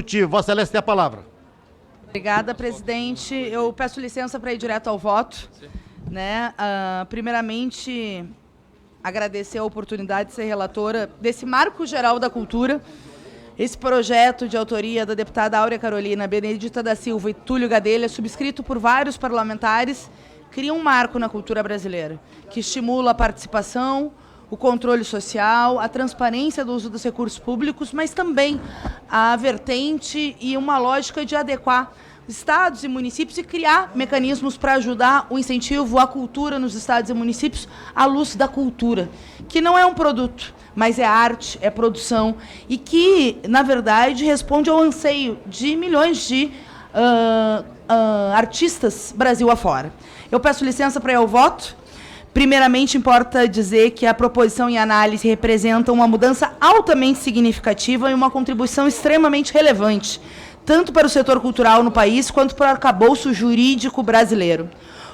Executivo. Vossa Excelência tem a palavra. Obrigada, presidente. Eu peço licença para ir direto ao voto. Né? Primeiramente, agradecer a oportunidade de ser relatora desse Marco Geral da Cultura. Esse projeto de autoria da deputada Áurea Carolina, Benedita da Silva e Túlio Gadelha, subscrito por vários parlamentares, cria um marco na cultura brasileira, que estimula a participação, o controle social, a transparência do uso dos recursos públicos, mas também a vertente e uma lógica de adequar estados e municípios e criar mecanismos para ajudar o incentivo à cultura nos estados e municípios à luz da cultura, que não é um produto, mas é arte, é produção, e que, na verdade, responde ao anseio de milhões de artistas Brasil afora. Eu peço licença para ir ao voto. Primeiramente, importa dizer que a proposição em análise representa uma mudança altamente significativa e uma contribuição extremamente relevante, tanto para o setor cultural no país, quanto para o arcabouço jurídico brasileiro.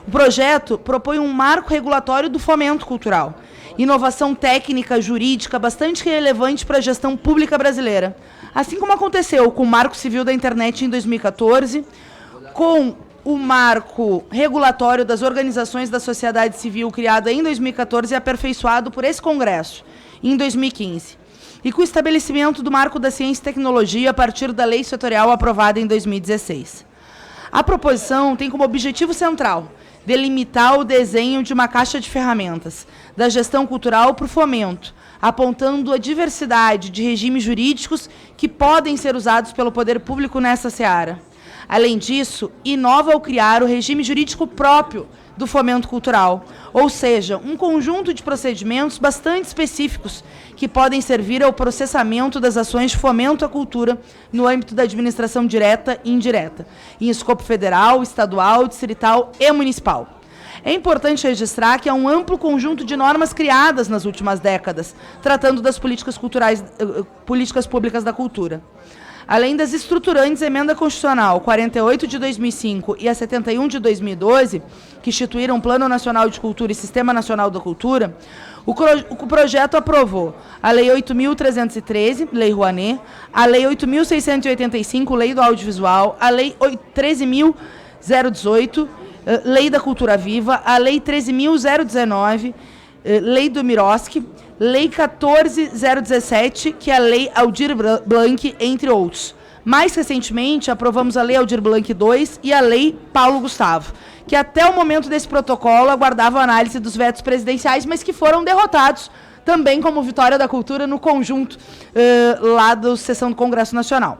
O projeto propõe um marco regulatório do fomento cultural, inovação técnica jurídica bastante relevante para a gestão pública brasileira, assim como aconteceu com o Marco Civil da Internet em 2014, com o marco regulatório das organizações da sociedade civil criado em 2014 e aperfeiçoado por esse Congresso em 2015, e com o estabelecimento do marco da ciência e tecnologia a partir da lei setorial aprovada em 2016. A proposição tem como objetivo central delimitar o desenho de uma caixa de ferramentas da gestão cultural para o fomento, apontando a diversidade de regimes jurídicos que podem ser usados pelo poder público nessa seara. Além disso, inova ao criar o regime jurídico próprio do fomento cultural, ou seja, um conjunto de procedimentos bastante específicos que podem servir ao processamento das ações de fomento à cultura no âmbito da administração direta e indireta, em escopo federal, estadual, distrital e municipal. É importante registrar que há um amplo conjunto de normas criadas nas últimas décadas, tratando das políticas públicas da cultura. Além das estruturantes Emenda Constitucional 48 de 2005 e a 71 de 2012, que instituíram o Plano Nacional de Cultura e Sistema Nacional da Cultura, o projeto aprovou a Lei 8.313, Lei Rouanet, a Lei 8.685, Lei do Audiovisual, a Lei 13.018, Lei da Cultura Viva, a Lei 13.019, Lei do Miroski, Lei 14.017, que é a Lei Aldir Blanc, entre outros. Mais recentemente, aprovamos a Lei Aldir Blanc II e a Lei Paulo Gustavo, que até o momento desse protocolo aguardavam a análise dos vetos presidenciais, mas que foram derrotados também como vitória da cultura no conjunto lá da sessão do Congresso Nacional.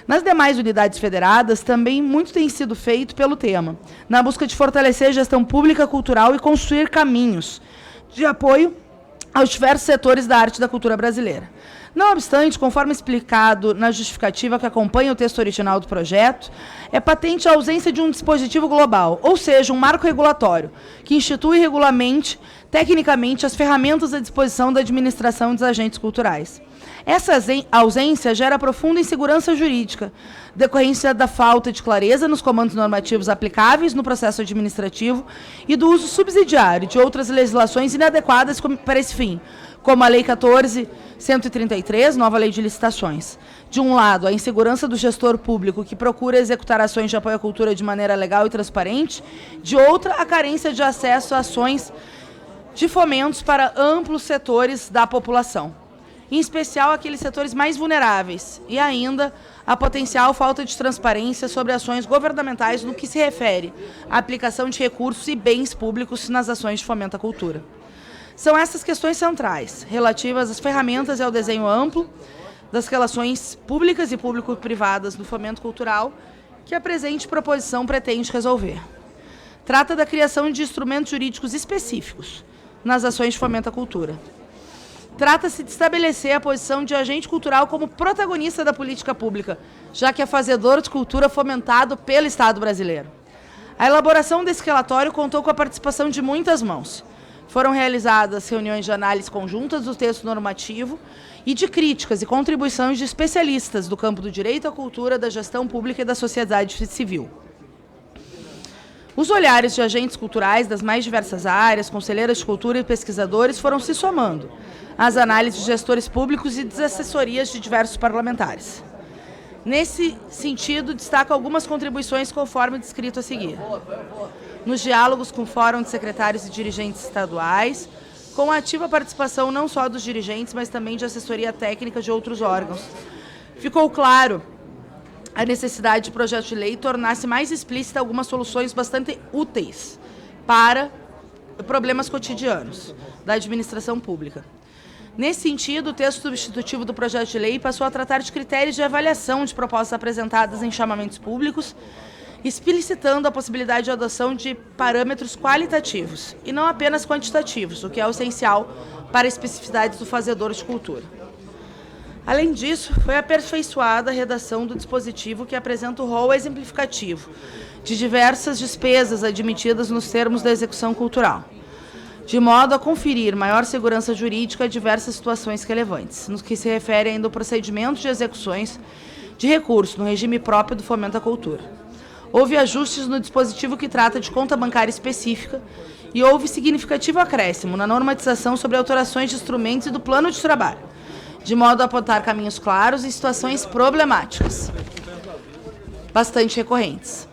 Nas demais unidades federadas, também muito tem sido feito pelo tema, na busca de fortalecer a gestão pública cultural e construir caminhos de apoio aos diversos setores da arte e da cultura brasileira. Não obstante, conforme explicado na justificativa que acompanha o texto original do projeto, é patente a ausência de um dispositivo global, ou seja, um marco regulatório, que institui e regulamente, tecnicamente, as ferramentas à disposição da administração dos agentes culturais. Essa ausência gera profunda insegurança jurídica, decorrência da falta de clareza nos comandos normativos aplicáveis no processo administrativo e do uso subsidiário de outras legislações inadequadas para esse fim, como a Lei 14.133, nova Lei de Licitações. De um lado, a insegurança do gestor público que procura executar ações de apoio à cultura de maneira legal e transparente, de outra, a carência de acesso a ações de fomentos para amplos setores da população, em especial aqueles setores mais vulneráveis, e ainda a potencial falta de transparência sobre ações governamentais no que se refere à aplicação de recursos e bens públicos nas ações de fomento à cultura. São essas questões centrais, relativas às ferramentas e ao desenho amplo das relações públicas e público-privadas no fomento cultural, que a presente proposição pretende resolver. Trata da criação de instrumentos jurídicos específicos nas ações de fomento à cultura. Trata-se de estabelecer a posição de agente cultural como protagonista da política pública, já que é fazedor de cultura fomentado pelo Estado brasileiro. A elaboração desse relatório contou com a participação de muitas mãos. Foram realizadas reuniões de análise conjuntas do texto normativo e de críticas e contribuições de especialistas do campo do direito à cultura, da gestão pública e da sociedade civil. Os olhares de agentes culturais das mais diversas áreas, conselheiras de cultura e pesquisadores foram se somando às análises de gestores públicos e das assessorias de diversos parlamentares. Nesse sentido, destaco algumas contribuições conforme descrito a seguir. Nos diálogos com o Fórum de Secretários e Dirigentes Estaduais, com a ativa participação não só dos dirigentes, mas também de assessoria técnica de outros órgãos. Ficou claro a necessidade de projeto de lei tornasse mais explícita algumas soluções bastante úteis para problemas cotidianos da administração pública. Nesse sentido, o texto substitutivo do projeto de lei passou a tratar de critérios de avaliação de propostas apresentadas em chamamentos públicos, explicitando a possibilidade de adoção de parâmetros qualitativos e não apenas quantitativos, o que é essencial para especificidades do fazedor de cultura. Além disso, foi aperfeiçoada a redação do dispositivo que apresenta o rol exemplificativo de diversas despesas admitidas nos termos da execução cultural, de modo a conferir maior segurança jurídica a diversas situações relevantes, no que se refere ainda ao procedimento de execuções de recursos no regime próprio do fomento à cultura. Houve ajustes no dispositivo que trata de conta bancária específica e houve significativo acréscimo na normatização sobre alterações de instrumentos e do plano de trabalho, de modo a apontar caminhos claros e situações problemáticas, bastante recorrentes.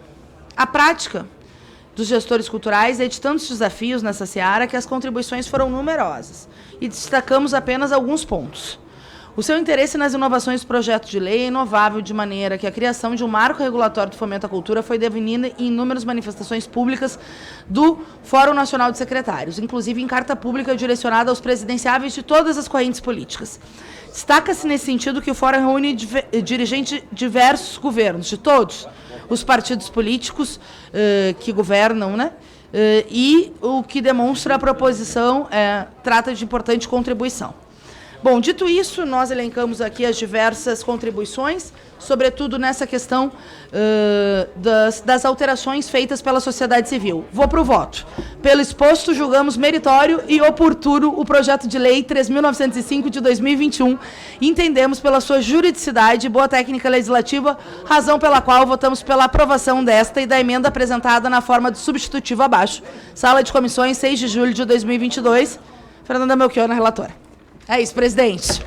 A prática dos gestores culturais é de tantos desafios nessa seara que as contribuições foram numerosas e destacamos apenas alguns pontos. O seu interesse nas inovações do projeto de lei é inovável de maneira que a criação de um marco regulatório do fomento à cultura foi definida em inúmeras manifestações públicas do Fórum Nacional de Secretários, inclusive em carta pública direcionada aos presidenciáveis de todas as correntes políticas. Destaca-se nesse sentido que o Fórum reúne dirigentes de diversos governos, de todos os partidos políticos que governam, né? E o que demonstra a proposição trata de importante contribuição. Bom, dito isso, nós elencamos aqui as diversas contribuições, sobretudo nessa questão das alterações feitas pela sociedade civil. Vou para o voto. Pelo exposto, julgamos meritório e oportuno o projeto de lei 3.905 de 2021 e entendemos pela sua juridicidade e boa técnica legislativa, razão pela qual votamos pela aprovação desta e da emenda apresentada na forma do substitutivo abaixo. Sala de Comissões, 6 de julho de 2022. Fernanda Melchior, relatora. É isso, presidente.